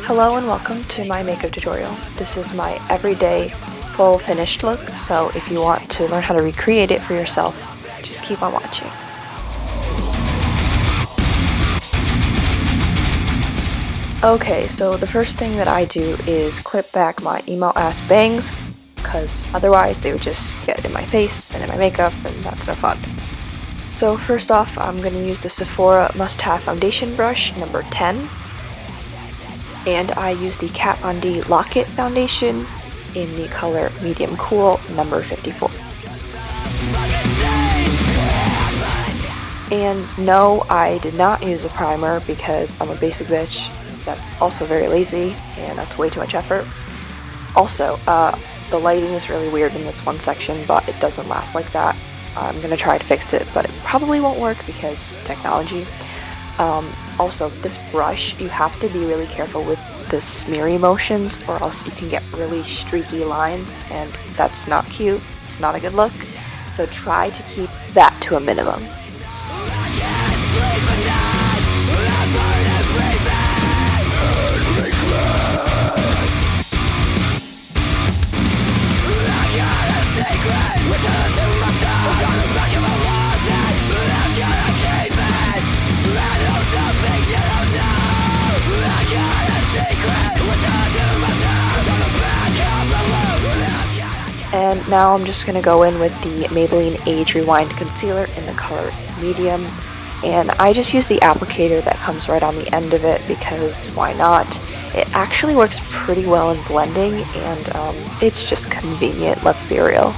Hello and welcome to my makeup tutorial. This is my everyday full finished look, so if you want to learn how to recreate it for yourself, just keep on watching. Okay, so the first thing that I do is clip back my emo ass bangs, because otherwise they would just get in my face and in my makeup, and that's no fun. So first off, I'm going to use the Sephora Must Have Foundation Brush number 10. And I use the Kat Von D Lock-It Foundation in the color Medium Cool number 54. And no, I did not use a primer because I'm a basic bitch that's also very lazy and that's way too much effort. Also, the lighting is really weird in this one section, but it doesn't last like that. I'm going to try to fix it, but it probably won't work because technology. Also, this brush, you have to be really careful with the smeary motions or else you can get really streaky lines and that's not cute, it's not a good look, so try to keep that to a minimum. And now I'm just going to go in with the Maybelline Age Rewind Concealer in the color Medium. And I just use the applicator that comes right on the end of it because why not? It actually works pretty well in blending and it's just convenient, let's be real.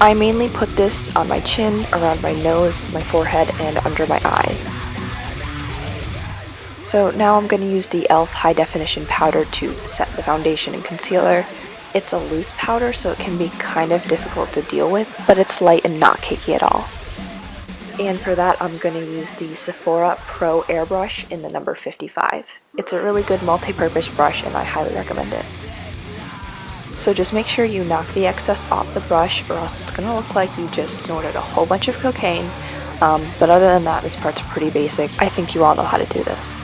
I mainly put this on my chin, around my nose, my forehead, and under my eyes. So now I'm going to use the e.l.f. High Definition Powder to set the foundation and concealer. It's a loose powder, so it can be kind of difficult to deal with, but it's light and not cakey at all. And for that, I'm going to use the Sephora Pro Airbrush in the number 55. It's a really good multi-purpose brush, and I highly recommend it. So just make sure you knock the excess off the brush, or else it's going to look like you just snorted a whole bunch of cocaine. But other than that, this part's pretty basic. I think you all know how to do this.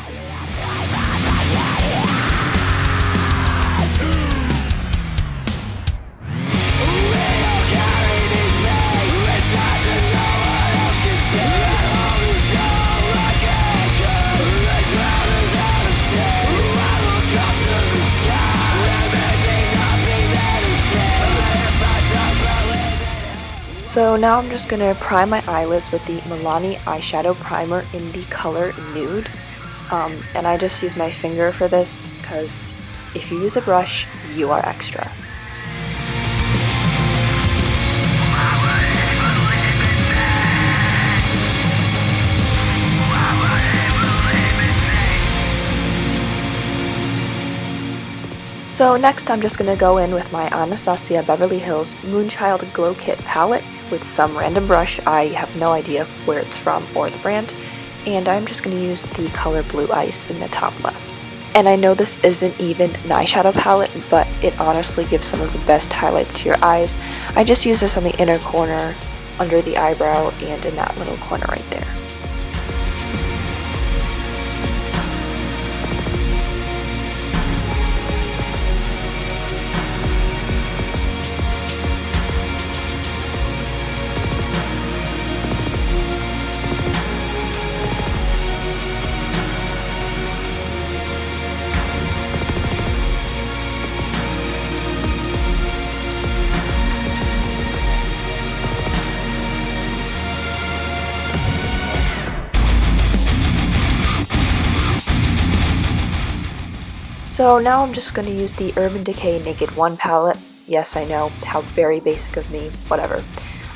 So now I'm just going to prime my eyelids with the Melanie Eyeshadow Primer in the color Nude. And I just use my finger for this because if you use a brush, you are extra. So next I'm just going to go in with my Anastasia Beverly Hills Moonchild Glow Kit palette with some random brush. I have no idea where it's from or the brand, and I'm just going to use the color Blue Ice in the top left. And I know this isn't even an eyeshadow palette, but it honestly gives some of the best highlights to your eyes. I just use this on the inner corner, under the eyebrow, and in that little corner right there. So now I'm just going to use the Urban Decay Naked 1 palette. Yes, I know, how very basic of me, whatever.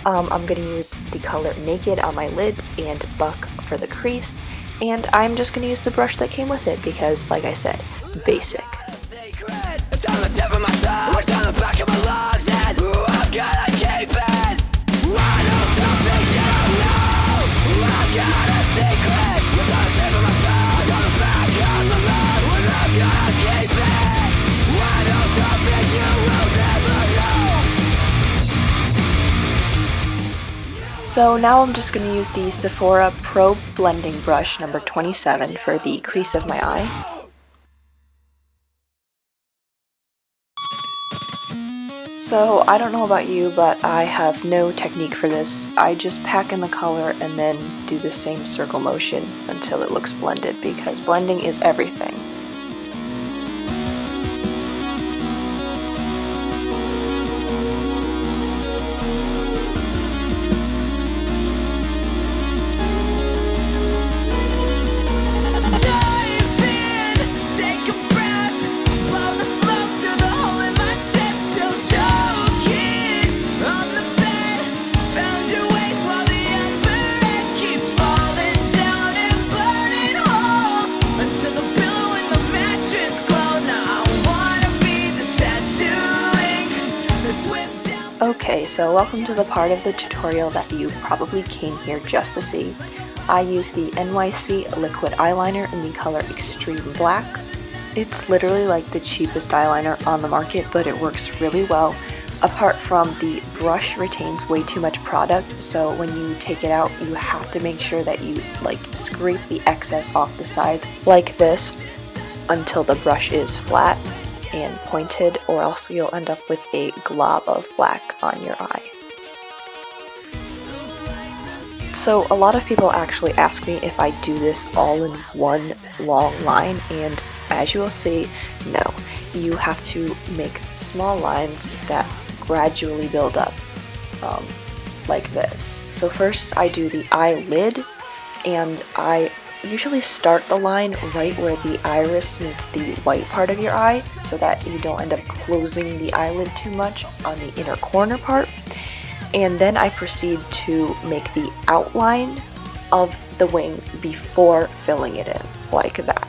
I'm going to use the color Naked on my lid and Buck for the crease. And I'm just going to use the brush that came with it because, like I said, basic. So now I'm just going to use the Sephora Pro Blending Brush number 27 for the crease of my eye. So I don't know about you, but I have no technique for this. I just pack in the color and then do the same circle motion until it looks blended, because blending is everything. Okay, so welcome to the part of the tutorial that you probably came here just to see. I use the NYC liquid eyeliner in the color Extreme Black. It's literally like the cheapest eyeliner on the market, but it works really well. Apart from the brush retains way too much product, so when you take it out, you have to make sure that you scrape the excess off the sides like this until the brush is flat and pointed, or else you'll end up with a glob of black on your eye. So a lot of people actually ask me if I do this all in one long line, and as you will see, no. You have to make small lines that gradually build up, like this. So first I do the eyelid, and I usually start the line right where the iris meets the white part of your eye, so that you don't end up closing the eyelid too much on the inner corner part. And then I proceed to make the outline of the wing before filling it in, like that.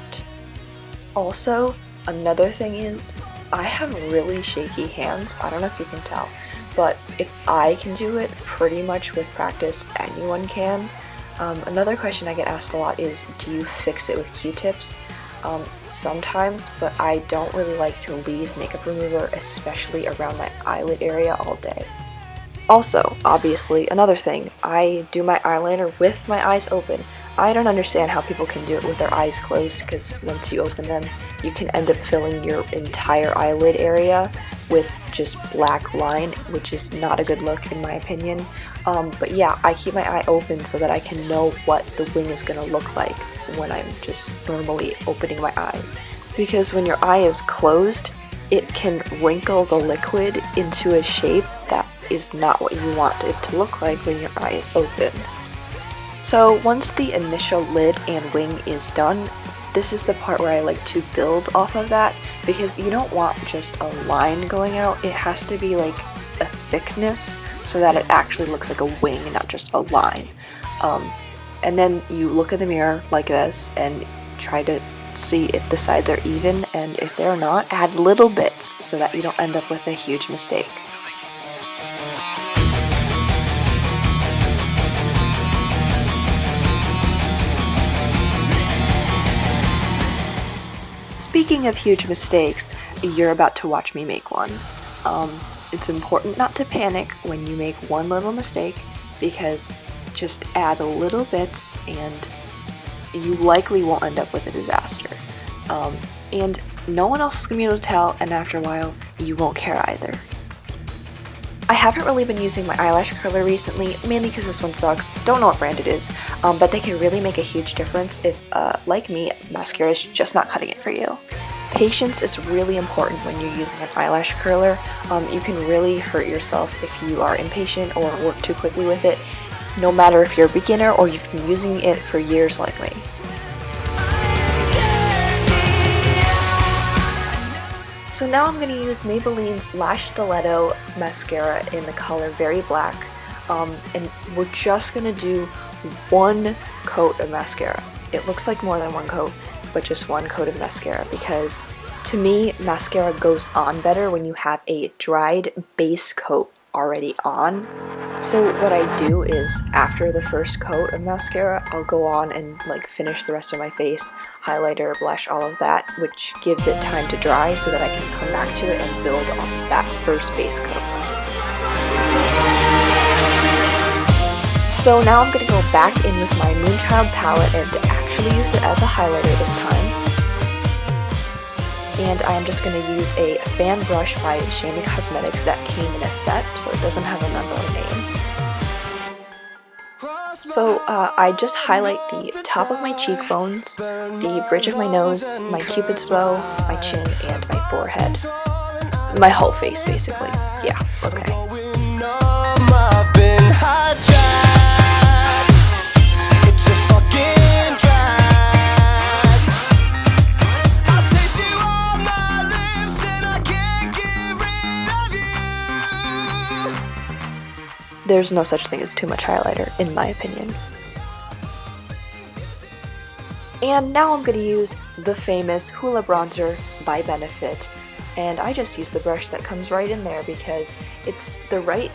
Also, another thing is, I have really shaky hands. I don't know if you can tell, but if I can do it, pretty much with practice anyone can. Another question I get asked a lot is, do you fix it with Q-tips? Sometimes, but I don't really like to leave makeup remover, especially around my eyelid area, all day. Also, obviously, another thing, I do my eyeliner with my eyes open. I don't understand how people can do it with their eyes closed, because once you open them, you can end up filling your entire eyelid area with just black line, which is not a good look in my opinion. But yeah, I keep my eye open so that I can know what the wing is going to look like when I'm just normally opening my eyes. Because when your eye is closed, it can wrinkle the liquid into a shape that is not what you want it to look like when your eye is open. So once the initial lid and wing is done, this is the part where I like to build off of that, because you don't want just a line going out. It has to be like a thickness so that it actually looks like a wing and not just a line. And then you look in the mirror like this and try to see if the sides are even, and if they're not, add little bits so that you don't end up with a huge mistake. Speaking of huge mistakes, you're about to watch me make one. It's important not to panic when you make one little mistake, because just add little bits and you likely won't end up with a disaster. And no one else is going to be able to tell, and after a while, you won't care either. I haven't really been using my eyelash curler recently, mainly because this one sucks. Don't know what brand it is, but they can really make a huge difference if, like me, mascara is just not cutting it for you. Patience is really important when you're using an eyelash curler. You can really hurt yourself if you are impatient or work too quickly with it, no matter if you're a beginner or you've been using it for years like me. So now I'm going to use Maybelline's Lash Stiletto mascara in the color Very Black, and we're just going to do one coat of mascara. It looks like more than one coat, but just one coat of mascara, because to me, mascara goes on better when you have a dried base coat already on. So what I do is, after the first coat of mascara, I'll go on and finish the rest of my face, highlighter, blush, all of that, which gives it time to dry so that I can come back to it and build on that first base coat. So now I'm going to go back in with my Moonchild palette and actually use it as a highlighter this time. And I'm just going to use a fan brush by Shady Cosmetics that came in a set, so it doesn't have a number or name. So I just highlight the top of my cheekbones, the bridge of my nose, my cupid's bow, my chin, and my forehead. My whole face, basically. Yeah, okay. There's no such thing as too much highlighter, in my opinion. And now I'm going to use the famous Hoola Bronzer by Benefit. And I just use the brush that comes right in there because it's the right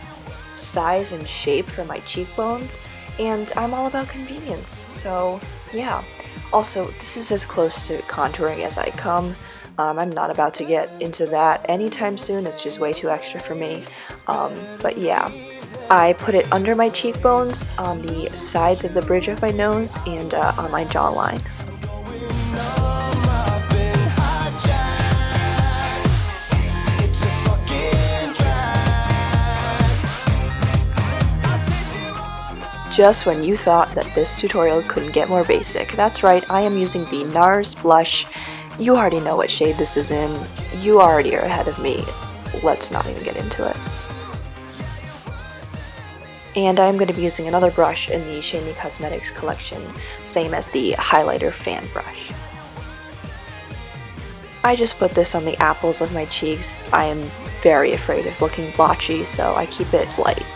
size and shape for my cheekbones. And I'm all about convenience, so yeah. Also, this is as close to contouring as I come. I'm not about to get into that anytime soon, it's just way too extra for me. But yeah. I put it under my cheekbones, on the sides of the bridge of my nose, and on my jawline. Just when you thought that this tutorial couldn't get more basic. That's right, I am using the NARS blush. You already know what shade this is in. You already are ahead of me. Let's not even get into it. And I'm going to be using another brush in the Shady Cosmetics collection, same as the highlighter fan brush. I just put this on the apples of my cheeks. I am very afraid of looking blotchy, so I keep it light.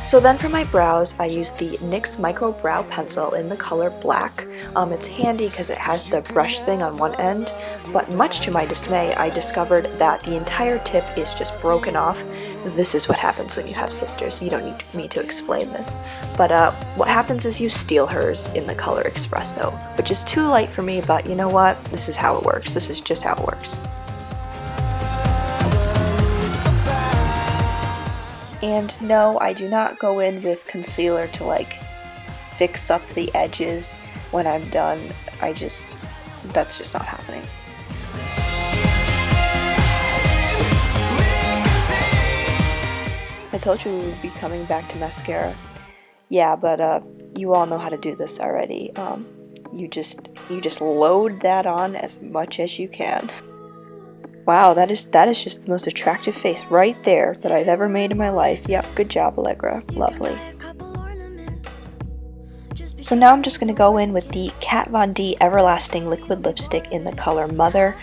So then for my brows, I use the NYX Micro Brow Pencil in the color black. It's handy because it has the brush thing on one end, but much to my dismay, I discovered that the entire tip is just broken off. This is what happens when you have sisters. You don't need me to explain this. But what happens is you steal hers in the color Espresso, which is too light for me, but you know what? This is how it works. This is just how it works. And no, I do not go in with concealer to like fix up the edges when I'm done. That's just not happening. I told you we would be coming back to mascara. Yeah, but you all know how to do this already. You just load that on as much as you can. Wow, that is just the most attractive face right there that I've ever made in my life. Yep, good job, Allegra. Lovely. So now I'm just going to go in with the Kat Von D Everlasting Liquid Lipstick in the color Mother.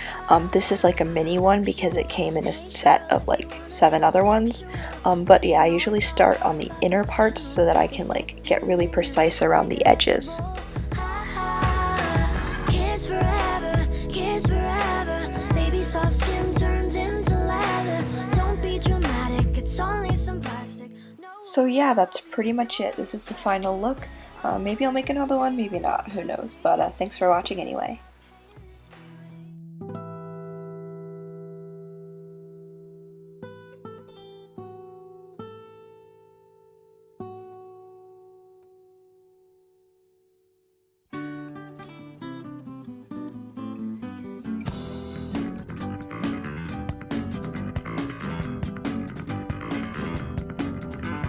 This is like a mini one because it came in a set of like 7 other ones. But yeah, I usually start on the inner parts so that I can like get really precise around the edges. So yeah, that's pretty much it. This is the final look. Maybe I'll make another one, maybe not, who knows. But thanks for watching anyway.